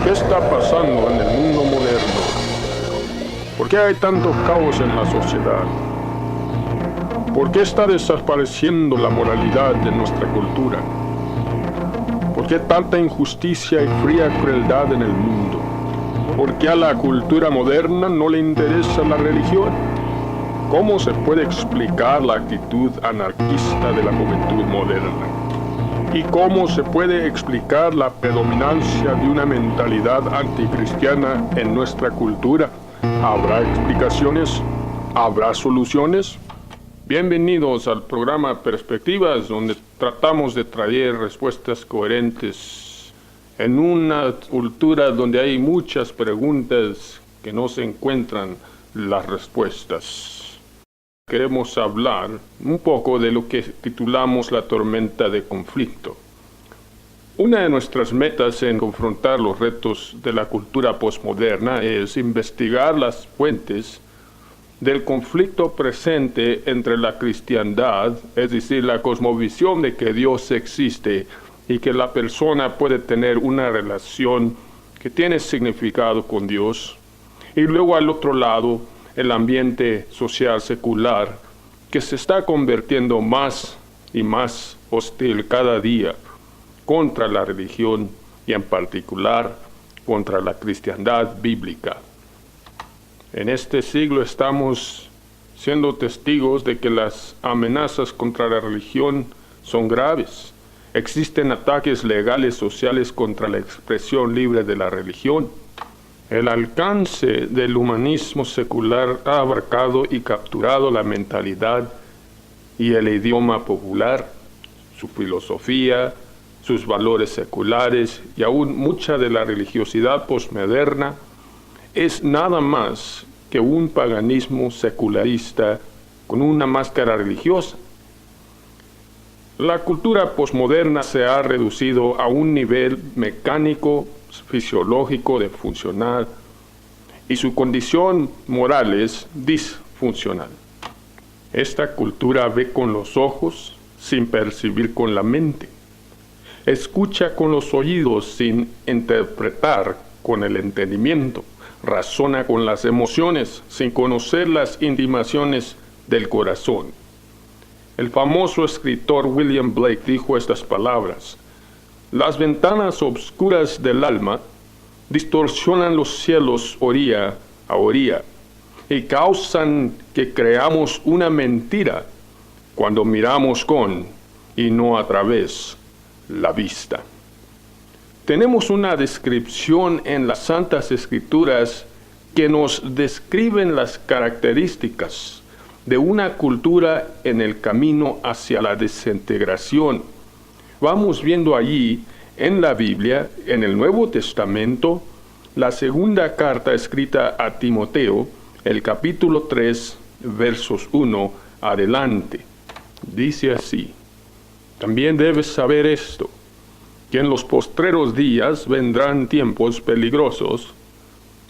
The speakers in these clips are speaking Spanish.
¿Qué está pasando en el mundo moderno? ¿Por qué hay tanto caos en la sociedad? ¿Por qué está desapareciendo la moralidad de nuestra cultura? ¿Por qué tanta injusticia y fría crueldad en el mundo? ¿Por qué a la cultura moderna no le interesa la religión? ¿Cómo se puede explicar la actitud anarquista de la juventud moderna? ¿Y cómo se puede explicar la predominancia de una mentalidad anticristiana en nuestra cultura? ¿Habrá explicaciones? ¿Habrá soluciones? Bienvenidos al programa Perspectivas, donde tratamos de traer respuestas coherentes en una cultura donde hay muchas preguntas que no se encuentran las respuestas. Queremos hablar un poco de lo que titulamos la tormenta de conflicto. Una de nuestras metas en confrontar los retos de la cultura posmoderna es investigar las fuentes del conflicto presente entre la cristiandad, es decir, la cosmovisión de que Dios existe y que la persona puede tener una relación que tiene significado con Dios, y luego al otro lado, el ambiente social secular que se está convirtiendo más y más hostil cada día contra la religión y en particular contra la cristiandad bíblica. En este siglo estamos siendo testigos de que las amenazas contra la religión son graves. Existen ataques legales sociales contra la expresión libre de la religión. El alcance del humanismo secular ha abarcado y capturado la mentalidad y el idioma popular, su filosofía, sus valores seculares y aún mucha de la religiosidad posmoderna es nada más que un paganismo secularista con una máscara religiosa. La cultura posmoderna se ha reducido a un nivel mecánico, fisiológico de funcionar, y su condición moral es disfuncional. Esta cultura ve con los ojos sin percibir con la mente. Escucha con los oídos sin interpretar con el entendimiento. Razona con las emociones sin conocer las intimaciones del corazón. El famoso escritor William Blake dijo estas palabras: las ventanas obscuras del alma distorsionan los cielos orilla a orilla y causan que creamos una mentira cuando miramos con y no a través la vista. Tenemos una descripción en las Santas Escrituras que nos describen las características de una cultura en el camino hacia la desintegración. Vamos viendo allí en la Biblia, en el Nuevo Testamento, la segunda carta escrita a Timoteo, el capítulo 3, versos 1 adelante. Dice así: también debes saber esto, que en los postreros días vendrán tiempos peligrosos,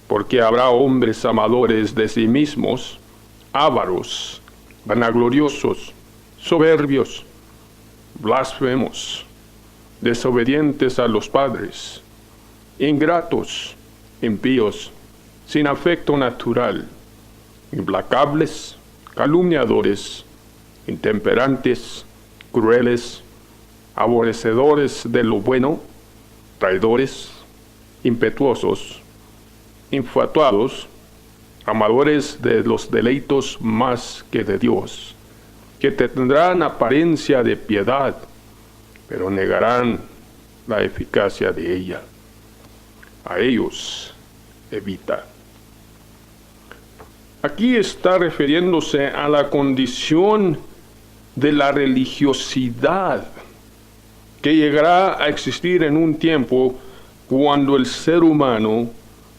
porque habrá hombres amadores de sí mismos, ávaros, vanagloriosos, soberbios, blasfemos, desobedientes a los padres, ingratos, impíos, sin afecto natural, implacables, calumniadores, intemperantes, crueles, aborrecedores de lo bueno, traidores, impetuosos, infatuados, amadores de los deleitos más que de Dios, que tendrán apariencia de piedad, pero negarán la eficacia de ella. A ellos evita. Aquí está refiriéndose a la condición de la religiosidad que llegará a existir en un tiempo cuando el ser humano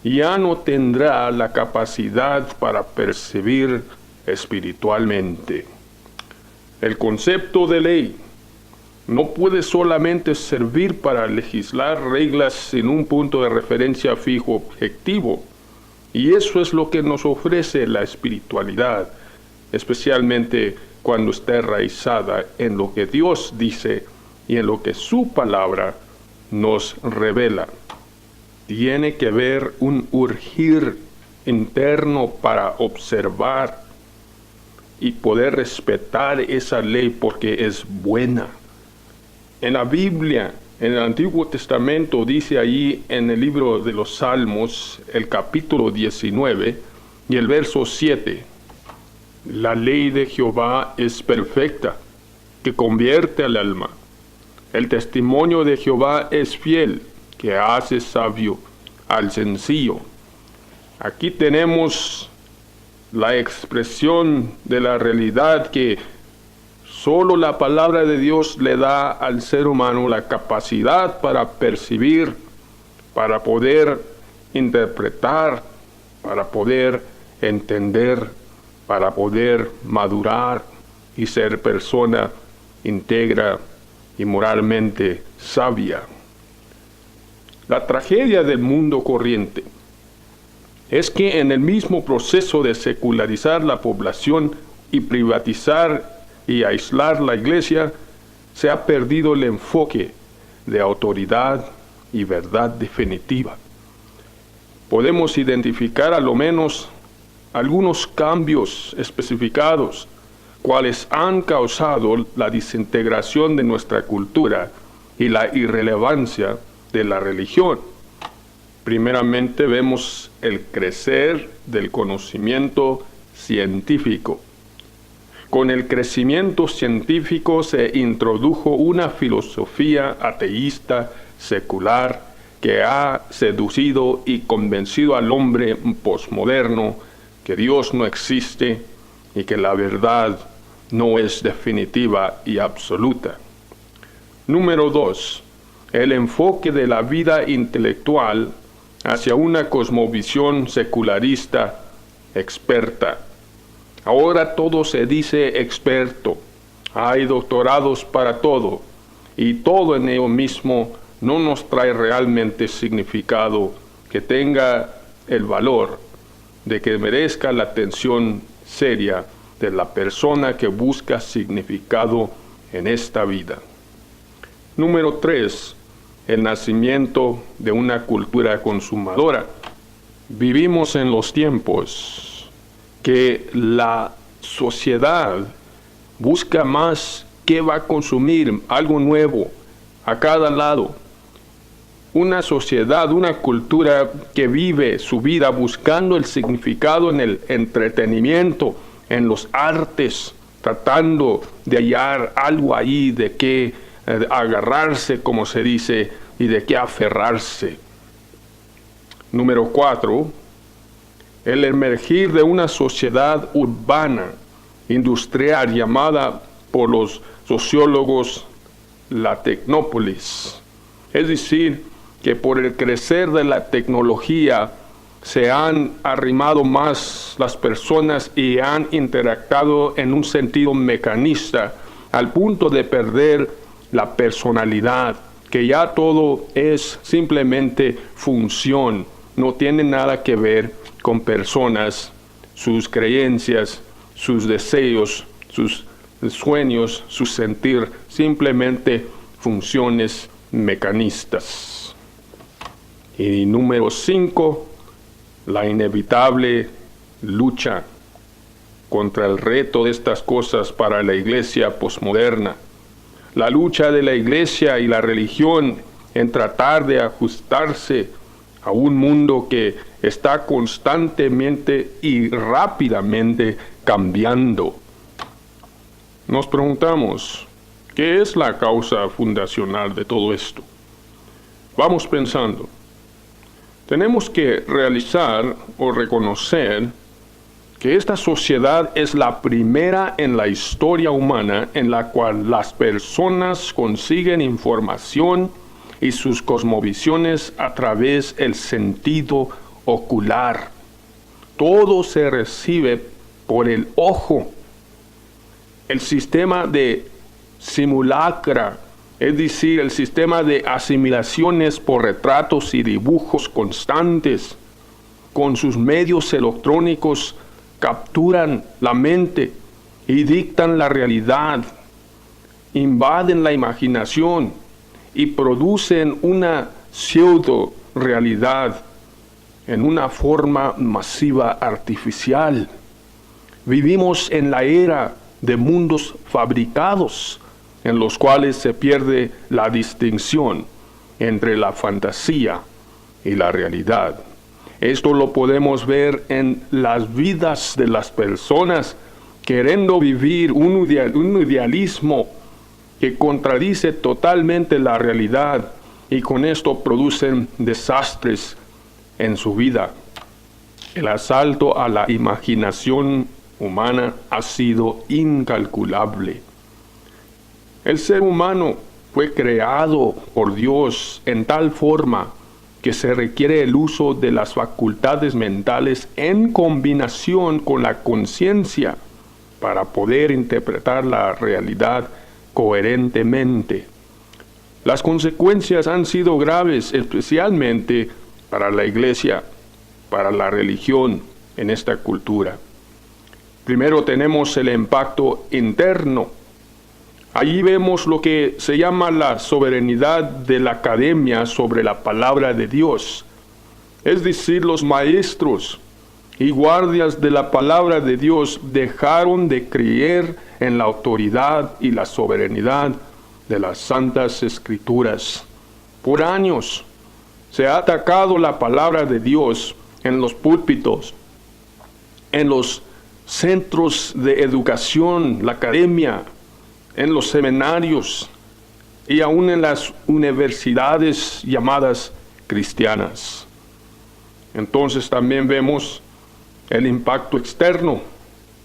ya no tendrá la capacidad para percibir espiritualmente. El concepto de ley no puede solamente servir para legislar reglas sin un punto de referencia fijo objetivo, y eso es lo que nos ofrece la espiritualidad, especialmente cuando está enraizada en lo que Dios dice y en lo que su palabra nos revela. Tiene que haber un urgir interno para observar y poder respetar esa ley porque es buena. En la Biblia, en el Antiguo Testamento, dice allí en el libro de los Salmos, el capítulo 19 y el verso 7, la ley de Jehová es perfecta, que convierte al alma. El testimonio de Jehová es fiel, que hace sabio al sencillo. Aquí tenemos la expresión de la realidad que solo la palabra de Dios le da al ser humano la capacidad para percibir, para poder interpretar, para poder entender, para poder madurar y ser persona íntegra y moralmente sabia. La tragedia del mundo corriente es que en el mismo proceso de secularizar la población y privatizar y aislar la iglesia, se ha perdido el enfoque de autoridad y verdad definitiva. Podemos identificar a lo menos algunos cambios especificados, cuales han causado la desintegración de nuestra cultura y la irrelevancia de la religión. Primeramente vemos el crecer del conocimiento científico. Con el crecimiento científico se introdujo una filosofía ateísta secular que ha seducido y convencido al hombre posmoderno que Dios no existe y que la verdad no es definitiva y absoluta. Número 2. El enfoque de la vida intelectual hacia una cosmovisión secularista experta. Ahora todo se dice experto, hay doctorados para todo, y todo en ello mismo no nos trae realmente significado que tenga el valor de que merezca la atención seria de la persona que busca significado en esta vida. Número 3. El nacimiento de una cultura consumadora. Vivimos en los tiempos que la sociedad busca más qué va a consumir, algo nuevo, a cada lado. Una sociedad, una cultura que vive su vida buscando el significado en el entretenimiento, en los artes, tratando de hallar algo ahí de qué agarrarse, como se dice, y de qué aferrarse. Número 4. El emergir de una sociedad urbana, industrial, llamada por los sociólogos la tecnópolis. Es decir, que por el crecer de la tecnología se han arrimado más las personas y han interactuado en un sentido mecanista, al punto de perder la personalidad, que ya todo es simplemente función, no tiene nada que ver con personas, sus creencias, sus deseos, sus sueños, su sentir, simplemente funciones mecanistas. Y número 5, la inevitable lucha contra el reto de estas cosas para la iglesia posmoderna. La lucha de la iglesia y la religión en tratar de ajustarse a un mundo que está constantemente y rápidamente cambiando. Nos preguntamos, ¿qué es la causa fundacional de todo esto? Vamos pensando. Tenemos que realizar o reconocer que esta sociedad es la primera en la historia humana en la cual las personas consiguen información y sus cosmovisiones a través del sentido ocular. Todo se recibe por el ojo. El sistema de simulacra, es decir, el sistema de asimilaciones por retratos y dibujos constantes, con sus medios electrónicos capturan la mente y dictan la realidad, invaden la imaginación y producen una pseudo realidad en una forma masiva artificial. Vivimos en la era de mundos fabricados, en los cuales se pierde la distinción entre la fantasía y la realidad. Esto lo podemos ver en las vidas de las personas queriendo vivir un idealismo que contradice totalmente la realidad, y con esto producen desastres en su vida. El asalto a la imaginación humana ha sido incalculable. El ser humano fue creado por Dios en tal forma que se requiere el uso de las facultades mentales en combinación con la conciencia para poder interpretar la realidad coherentemente. Las consecuencias han sido graves, especialmente para la iglesia, para la religión en esta cultura. Primero tenemos el impacto interno. Allí vemos lo que se llama la soberanía de la academia sobre la palabra de Dios. Es decir, los maestros y guardias de la palabra de Dios dejaron de creer en la autoridad y la soberanía de las Santas Escrituras. Por años se ha atacado la palabra de Dios en los púlpitos, en los centros de educación, la academia, en los seminarios y aún en las universidades llamadas cristianas. Entonces también vemos el impacto externo,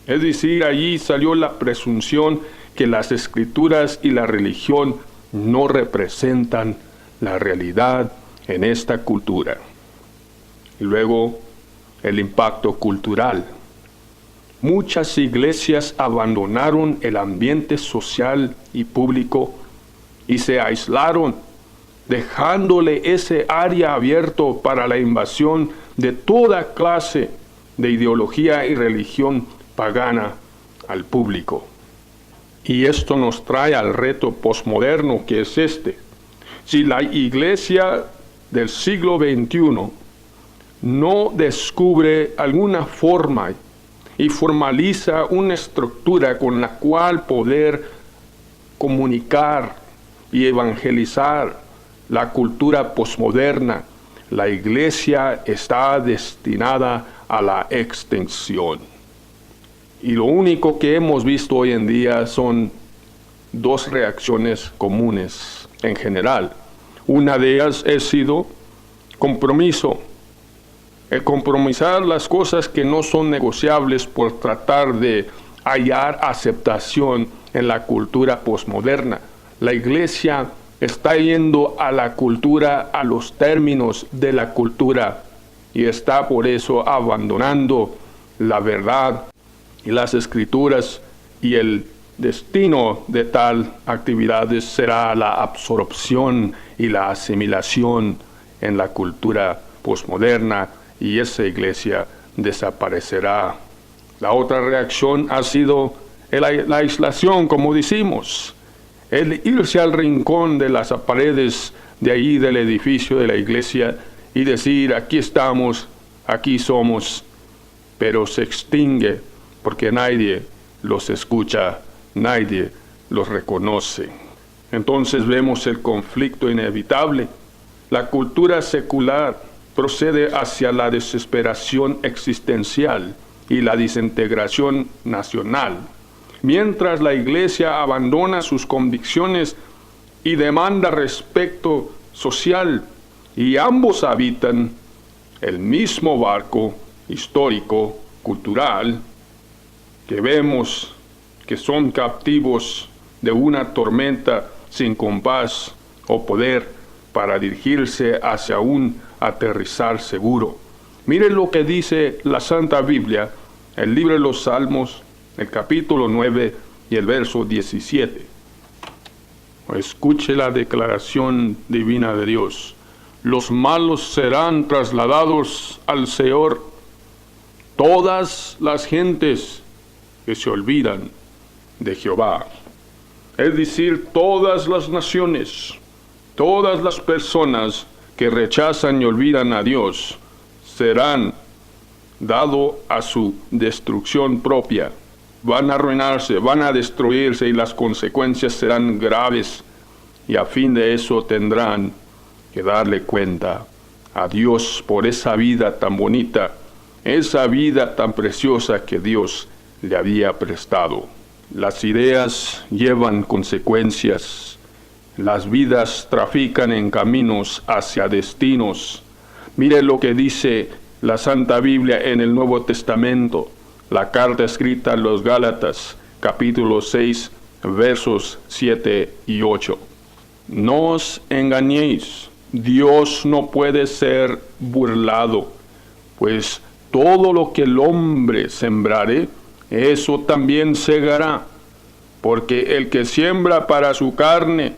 es decir, allí salió la presunción que las escrituras y la religión no representan la realidad en esta cultura. Y luego el impacto cultural. Muchas iglesias abandonaron el ambiente social y público y se aislaron, dejándole ese área abierto para la invasión de toda clase de ideología y religión pagana al público. Y esto nos trae al reto posmoderno, que es este. Si la iglesia del siglo XXI no descubre alguna forma y formaliza una estructura con la cual poder comunicar y evangelizar la cultura posmoderna, la iglesia está destinada a la extinción. Y lo único que hemos visto hoy en día son dos reacciones comunes en general. Una de ellas ha sido compromiso. El compromisar las cosas que no son negociables por tratar de hallar aceptación en la cultura posmoderna. La iglesia está yendo a la cultura, a los términos de la cultura, y está por eso abandonando la verdad y las escrituras, y el destino de tal actividades será la absorción y la asimilación en la cultura posmoderna, y esa iglesia desaparecerá. La otra reacción ha sido la aislación, como decimos, el irse al rincón de las paredes de ahí del edificio de la iglesia y decir: aquí estamos, aquí somos, pero se extingue porque nadie los escucha, nadie los reconoce. Entonces vemos el conflicto inevitable. La cultura secular procede hacia la desesperación existencial y la desintegración nacional, mientras la iglesia abandona sus convicciones y demanda respeto social, y ambos habitan el mismo barco histórico, cultural, que vemos que son captivos de una tormenta sin compás o poder para dirigirse hacia un aterrizar seguro. Miren lo que dice la Santa Biblia, el libro de los Salmos, el capítulo 9 y el verso 17. Escuche la declaración divina de Dios. Los malos serán trasladados al Seor, todas las gentes que se olvidan de Jehová. Es decir, todas las naciones, todas las personas que rechazan y olvidan a Dios serán dados a su destrucción propia. Van a arruinarse, van a destruirse y las consecuencias serán graves. Y a fin de eso tendrán que darle cuenta a Dios por esa vida tan bonita, esa vida tan preciosa que Dios le había prestado. Las ideas llevan consecuencias. Las vidas trafican en caminos hacia destinos. Mire lo que dice la Santa Biblia en el Nuevo Testamento, la carta escrita a los Gálatas, capítulo 6, versos 7 y 8. No os engañéis, Dios no puede ser burlado, pues todo lo que el hombre sembrare, eso también segará, porque el que siembra para su carne,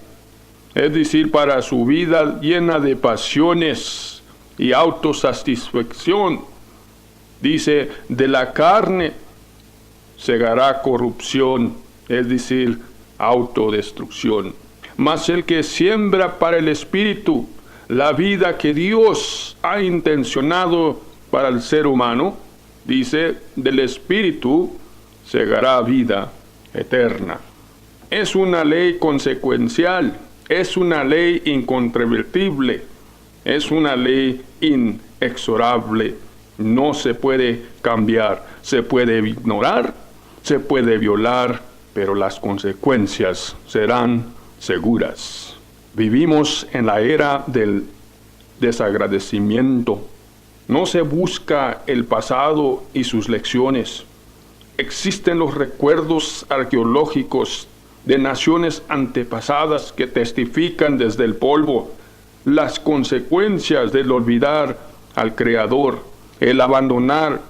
es decir, para su vida llena de pasiones y autosatisfacción, dice, de la carne segará corrupción, es decir, autodestrucción. Mas el que siembra para el Espíritu, la vida que Dios ha intencionado para el ser humano, dice, del Espíritu segará vida eterna. Es una ley consecuencial, es una ley incontrovertible, es una ley inexorable. No se puede cambiar, se puede ignorar, se puede violar, pero las consecuencias serán seguras. Vivimos en la era del desagradecimiento. No se busca el pasado y sus lecciones. Existen los recuerdos arqueológicos de naciones antepasadas que testifican desde el polvo las consecuencias del olvidar al Creador, el abandonar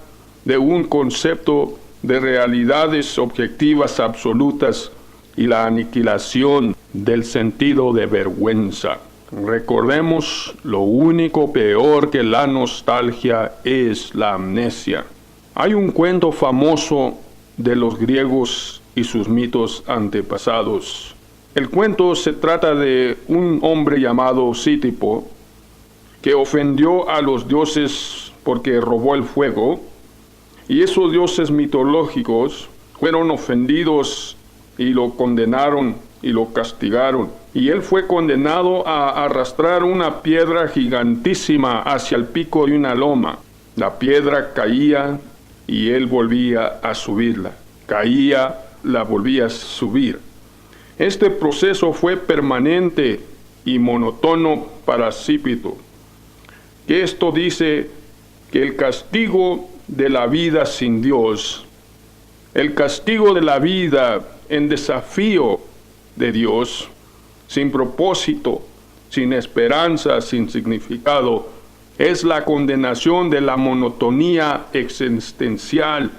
de un concepto de realidades objetivas absolutas y la aniquilación del sentido de vergüenza. Recordemos, lo único peor que la nostalgia es la amnesia. Hay un cuento famoso de los griegos y sus mitos antepasados. El cuento se trata de un hombre llamado Sítipo que ofendió a los dioses porque robó el fuego, y esos dioses mitológicos fueron ofendidos y lo condenaron y lo castigaron. Y él fue condenado a arrastrar una piedra gigantísima hacia el pico de una loma. La piedra caía y él volvía a subirla. Caía, la volvía a subir. Este proceso fue permanente y monotono para Sípico. Que esto dice que el castigo de la vida sin Dios, el castigo de la vida en desafío de Dios, sin propósito, sin esperanza, sin significado, es la condenación de la monotonía existencial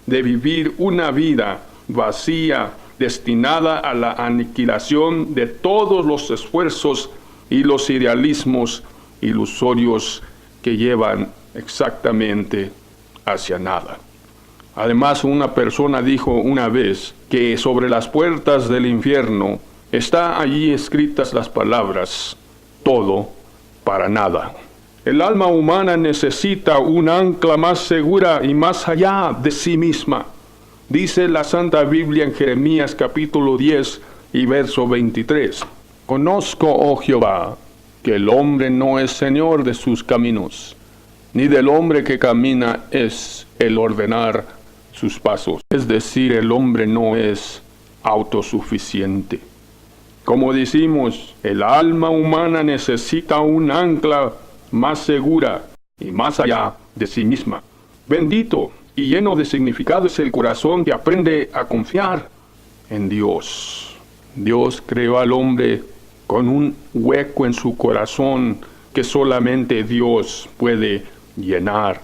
de vivir una vida vacía, destinada a la aniquilación de todos los esfuerzos y los idealismos ilusorios que llevan exactamente hacia nada. Además, una persona dijo una vez que sobre las puertas del infierno está allí escritas las palabras, todo para nada. El alma humana necesita un ancla más segura y más allá de sí misma. Dice la Santa Biblia en Jeremías capítulo 10 y verso 23. Conozco, oh Jehová, que el hombre no es señor de sus caminos, ni del hombre que camina es el ordenar sus pasos. Es decir, el hombre no es autosuficiente. Como decimos, el alma humana necesita un ancla más segura y más allá de sí misma. Bendito y lleno de significado es el corazón que aprende a confiar en Dios. Dios creó al hombre con un hueco en su corazón que solamente Dios puede llenar.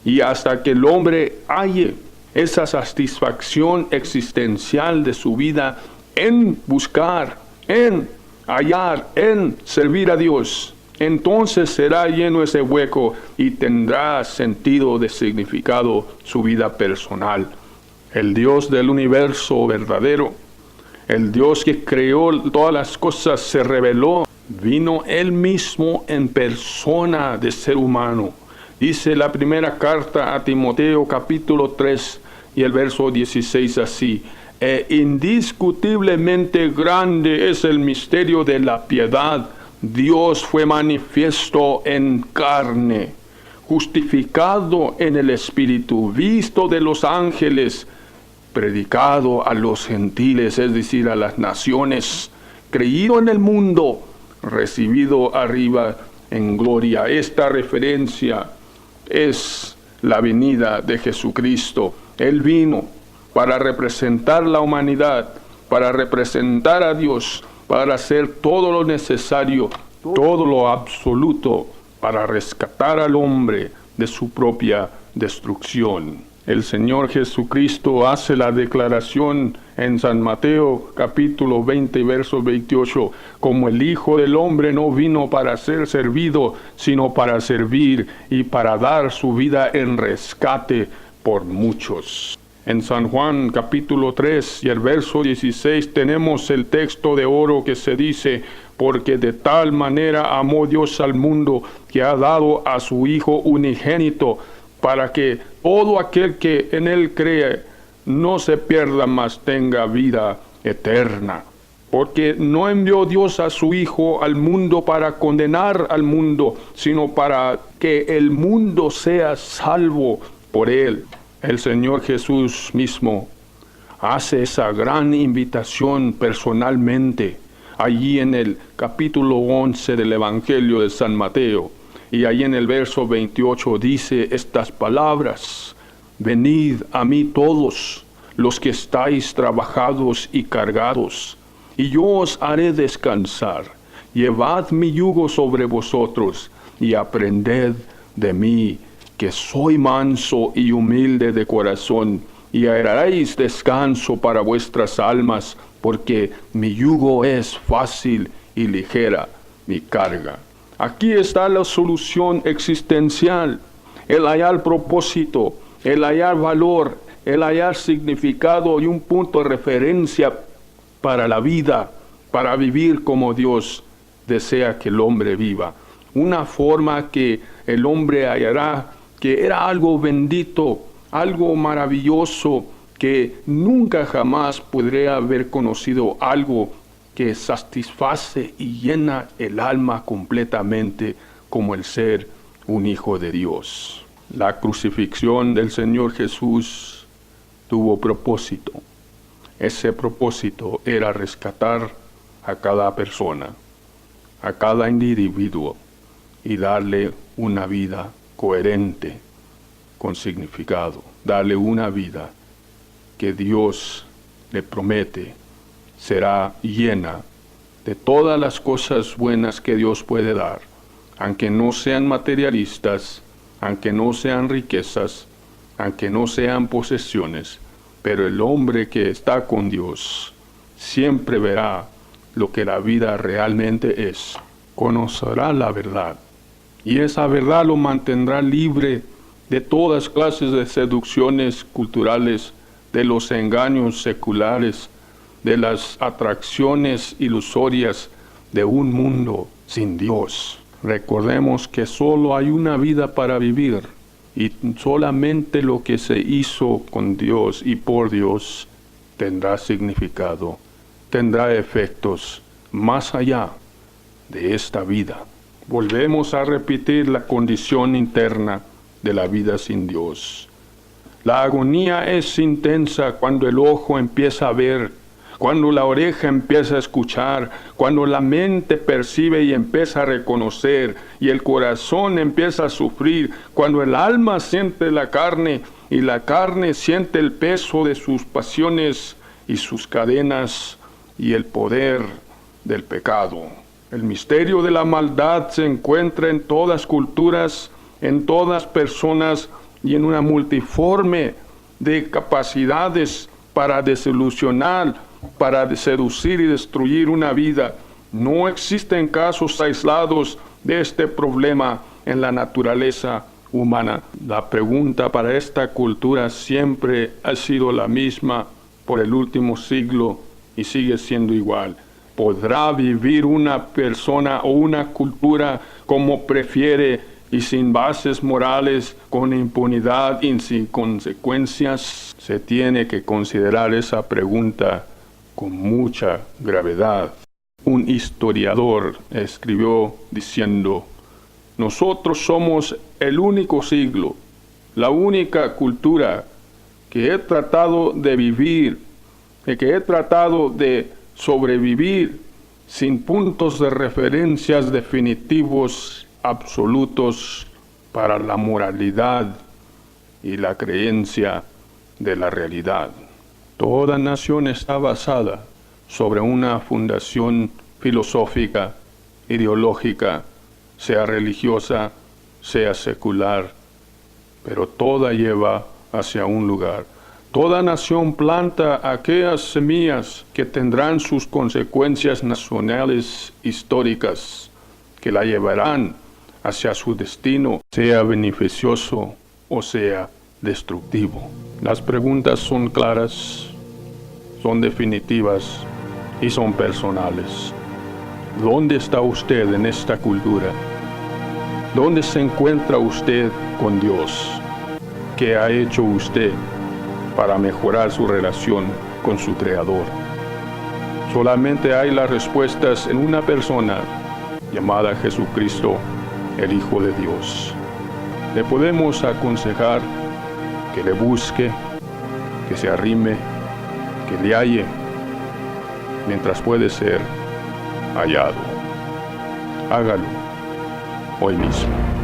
Y hasta que el hombre halle esa satisfacción existencial de su vida en buscar, en hallar, en servir a Dios, entonces será lleno ese hueco y tendrá sentido de significado su vida personal. El Dios del universo verdadero, el Dios que creó todas las cosas, se reveló Vino Él mismo en persona de ser humano. Dice la primera carta a Timoteo capítulo 3 y el verso 16 así: indiscutiblemente grande es el misterio de la piedad. Dios fue manifiesto en carne, justificado en el Espíritu, visto de los ángeles, predicado a los gentiles, es decir, a las naciones, creído en el mundo, recibido arriba en gloria. Esta referencia es la venida de Jesucristo. Él vino para representar la humanidad, para representar a Dios, para hacer todo lo necesario, todo lo absoluto, para rescatar al hombre de su propia destrucción. El Señor Jesucristo hace la declaración en San Mateo capítulo 20 verso 28, como el Hijo del Hombre no vino para ser servido, sino para servir y para dar su vida en rescate por muchos. En San Juan capítulo 3 y el verso 16 tenemos el texto de oro que se dice: porque de tal manera amó Dios al mundo que ha dado a su Hijo unigénito, para que todo aquel que en Él cree no se pierda, mas tenga vida eterna. Porque no envió Dios a su Hijo al mundo para condenar al mundo, sino para que el mundo sea salvo por Él. El Señor Jesús mismo hace esa gran invitación personalmente, allí en el capítulo 11 del Evangelio de San Mateo. Y ahí en el verso 28 dice estas palabras: venid a mí todos los que estáis trabajados y cargados, y yo os haré descansar. Llevad mi yugo sobre vosotros, y aprended de mí, que soy manso y humilde de corazón, y hallaréis descanso para vuestras almas, porque mi yugo es fácil y ligera mi carga. Aquí está la solución existencial, el hallar propósito, el hallar valor, el hallar significado y un punto de referencia para la vida, para vivir como Dios desea que el hombre viva. Una forma que el hombre hallará que era algo bendito, algo maravilloso, que nunca jamás podría haber conocido algo que satisface y llena el alma completamente como el ser un hijo de Dios. La crucifixión del Señor Jesús tuvo propósito. Ese propósito era rescatar a cada persona, a cada individuo, y darle una vida coherente, con significado, darle una vida que Dios le promete será llena de todas las cosas buenas que Dios puede dar, aunque no sean materialistas, aunque no sean riquezas, aunque no sean posesiones, pero el hombre que está con Dios siempre verá lo que la vida realmente es, conocerá la verdad, y esa verdad lo mantendrá libre de todas clases de seducciones culturales, de los engaños seculares, de las atracciones ilusorias de un mundo sin Dios. Recordemos que solo hay una vida para vivir, y solamente lo que se hizo con Dios y por Dios tendrá significado, tendrá efectos más allá de esta vida. Volvemos a repetir la condición interna de la vida sin Dios. La agonía es intensa cuando el ojo empieza a ver, cuando la oreja empieza a escuchar, cuando la mente percibe y empieza a reconocer, y el corazón empieza a sufrir, cuando el alma siente la carne, y la carne siente el peso de sus pasiones y sus cadenas y el poder del pecado. El misterio de la maldad se encuentra en todas culturas, en todas personas y en una multiforme de capacidades para desilusionar, para seducir y destruir una vida. No existen casos aislados de este problema en la naturaleza humana. La pregunta para esta cultura siempre ha sido la misma por el último siglo y sigue siendo igual. ¿Podrá vivir una persona o una cultura como prefiere y sin bases morales, con impunidad y sin consecuencias? Se tiene que considerar esa pregunta con mucha gravedad. Un historiador escribió diciendo: nosotros somos el único siglo, la única cultura que he tratado de vivir, que he tratado de sobrevivir sin puntos de referencias definitivos, absolutos para la moralidad y la creencia de la realidad. Toda nación está basada sobre una fundación filosófica, ideológica, sea religiosa, sea secular, pero toda lleva hacia un lugar. Toda nación planta aquellas semillas que tendrán sus consecuencias nacionales históricas, que la llevarán hacia su destino, sea beneficioso o sea destructivo. Las preguntas son claras, son definitivas y son personales. ¿Dónde está usted en esta cultura? ¿Dónde se encuentra usted con Dios? ¿Qué ha hecho usted para mejorar su relación con su Creador? Solamente hay las respuestas en una persona llamada Jesucristo, el Hijo de Dios. Le podemos aconsejar que le busque, que se arrime, que le halle, mientras puede ser hallado. Hágalo hoy mismo.